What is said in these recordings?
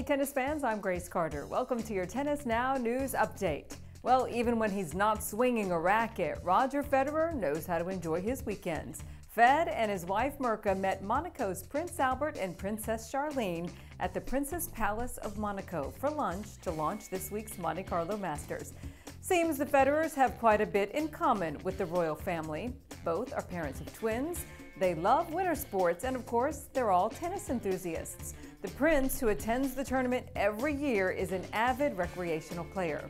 tennis fans, I'm Grace Carter. Welcome to your Tennis Now News Update. Well, even when he's not swinging a racket, Roger Federer knows how to enjoy his weekends. Fed and his wife Mirka met Monaco's Prince Albert and Princess Charlene at the Princess Palace of Monaco for lunch to launch this week's Monte Carlo Masters. Seems the Federers have quite a bit in common with the royal family. Both are parents of twins. They love winter sports, and of course, they're all tennis enthusiasts. The prince, who attends the tournament every year, is an avid recreational player.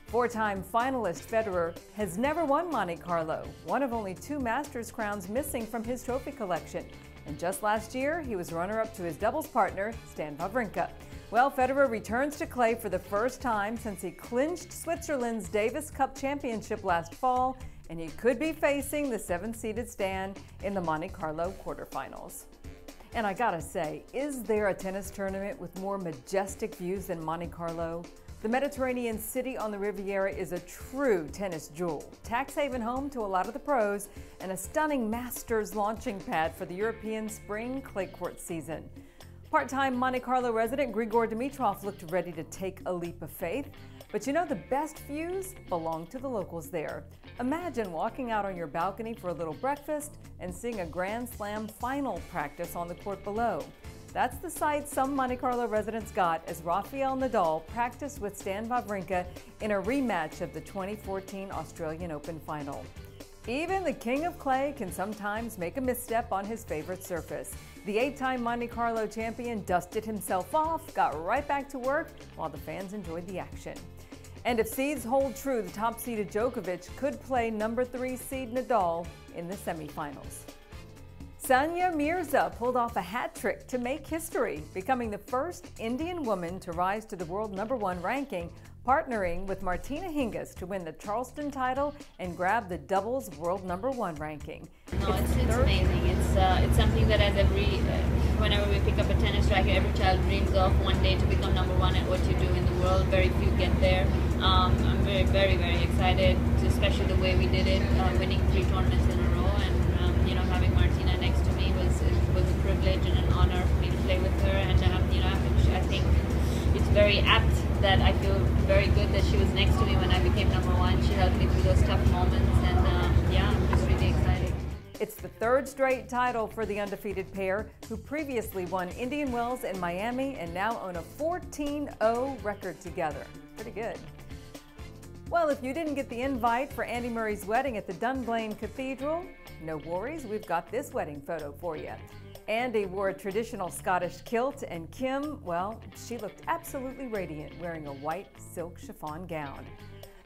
Four-time finalist Federer has never won Monte Carlo, one of only two Masters crowns missing from his trophy collection. And just last year, he was runner-up to his doubles partner, Stan Wawrinka. Well, Federer returns to clay for the first time since he clinched Switzerland's Davis Cup championship last fall, and he could be facing the seventh-seeded Stan in the Monte Carlo quarterfinals. And I gotta say, is there a tennis tournament with more majestic views than Monte Carlo? The Mediterranean city on the Riviera is a true tennis jewel, tax haven home to a lot of the pros, and a stunning Masters launching pad for the European spring clay court season. Part-time Monte Carlo resident Grigor Dimitrov looked ready to take a leap of faith. But you know, the best views belong to the locals there. Imagine walking out on your balcony for a little breakfast and seeing a Grand Slam final practice on the court below. That's the sight some Monte Carlo residents got as Rafael Nadal practiced with Stan Wawrinka in a rematch of the 2014 Australian Open final. Even the king of clay can sometimes make a misstep on his favorite surface. The eight-time Monte Carlo champion dusted himself off, got right back to work while the fans enjoyed the action. And if seeds hold true, the top-seeded Djokovic could play number 3 seed Nadal in the semifinals. Sania Mirza pulled off a hat trick to make history, becoming the first Indian woman to rise to the world #1 ranking, partnering with Martina Hingis to win the Charleston title and grab the doubles world #1 ranking. No, it's amazing. It's something that whenever we pick up a tennis racket, every child dreams of one day to become #1 at what you do in the world. Very few get there. I'm very, very excited, especially the way we did it, winning 3 tournaments in a row, and having Martina next to me was a privilege and an honor for me to play with her. And I think it's very apt that I feel very good that she was next to me when I became #1. She helped me through those tough moments, and I'm just really excited. It's the 3rd straight title for the undefeated pair, who previously won Indian Wells and Miami and now own a 14-0 record together. Pretty good. Well, if you didn't get the invite for Andy Murray's wedding at the Dunblane Cathedral, no worries, we've got this wedding photo for you. Andy wore a traditional Scottish kilt, and Kim, well, she looked absolutely radiant wearing a white silk chiffon gown.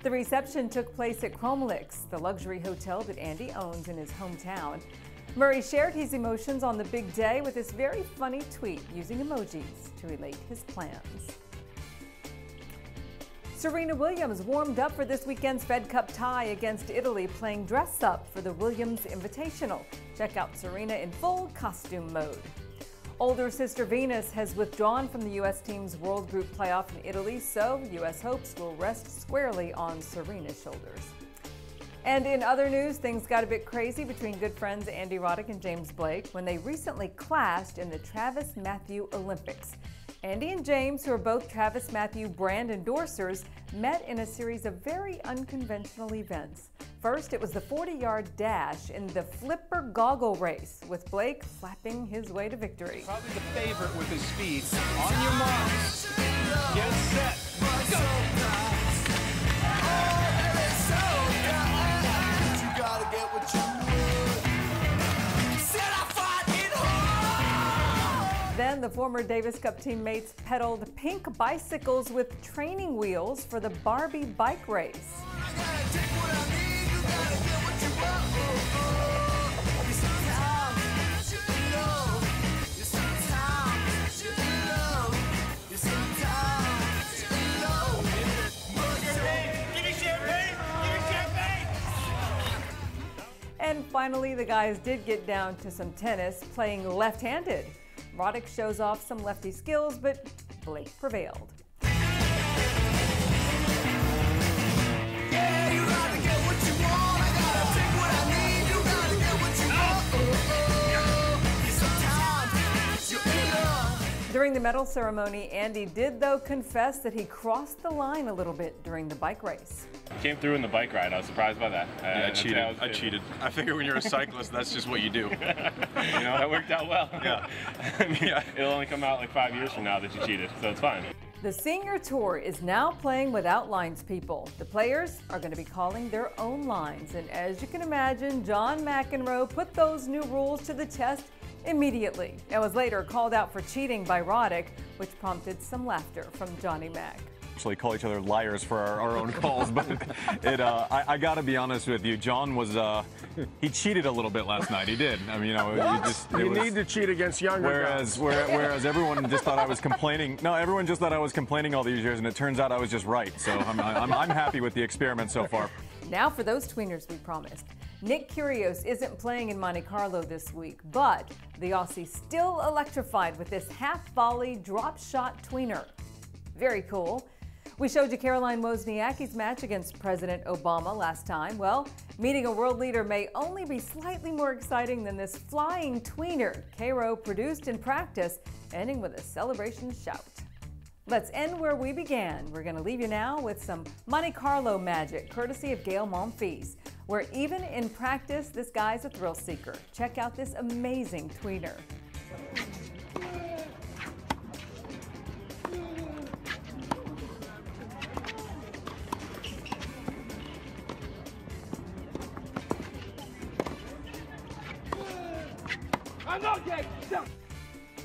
The reception took place at Cromlix, the luxury hotel that Andy owns in his hometown. Murray shared his emotions on the big day with this very funny tweet using emojis to relate his plans. Serena Williams warmed up for this weekend's Fed Cup tie against Italy, playing dress-up for the Williams Invitational. Check out Serena in full costume mode. Older sister Venus has withdrawn from the U.S. team's World Group playoff in Italy, so U.S. hopes will rest squarely on Serena's shoulders. And in other news, things got a bit crazy between good friends Andy Roddick and James Blake when they recently clashed in the Travis Mathew Olympics. Andy and James, who are both Travis Mathew brand endorsers, met in a series of very unconventional events. First, it was the 40-yard dash in the flipper goggle race, with Blake flapping his way to victory. Probably the favorite with his speed. On your marks, get set, go! Then the former Davis Cup teammates pedaled pink bicycles with training wheels for the Barbie bike race. And finally, the guys did get down to some tennis, playing left-handed. Roddick shows off some lefty skills, but Blake prevailed. During the medal ceremony, Andy did, though, confess that he crossed the line a little bit during the bike race. Came through in the bike ride. I was surprised by that. Yeah, I cheated. I figure when you're a cyclist, that's just what you do. You know, that worked out well. Yeah. Yeah. It'll only come out like 5 years from now that you cheated, so it's fine. The senior tour is now playing without lines, people. The players are going to be calling their own lines. And as you can imagine, John McEnroe put those new rules to the test immediately and was later called out for cheating by Roddick, which prompted some laughter from Johnny Mac. Actually call each other liars for our own calls, but I gotta be honest with you, John was he cheated a little bit last night. He did. I mean, you know, you need to cheat against younger guys. Whereas everyone just thought I was complaining. No, everyone just thought I was complaining all these years, and it turns out I was just right. So I'm happy with the experiment so far. Now for those tweeners we promised. Nick Kyrgios isn't playing in Monte Carlo this week, but the Aussie still electrified with this half-volley drop-shot tweener. Very cool. We showed you Caroline Wozniacki's match against President Obama last time. Well, meeting a world leader may only be slightly more exciting than this flying tweener Caro produced in practice, ending with a celebration shout. Let's end where we began. We're going to leave you now with some Monte Carlo magic, courtesy of Gail Monfils, where even in practice, this guy's a thrill seeker. Check out this amazing tweener.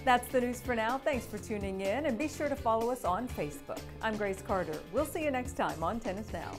That's the news for now. Thanks for tuning in, and be sure to follow us on Facebook. I'm Grace Carter. We'll see you next time on Tennis Now.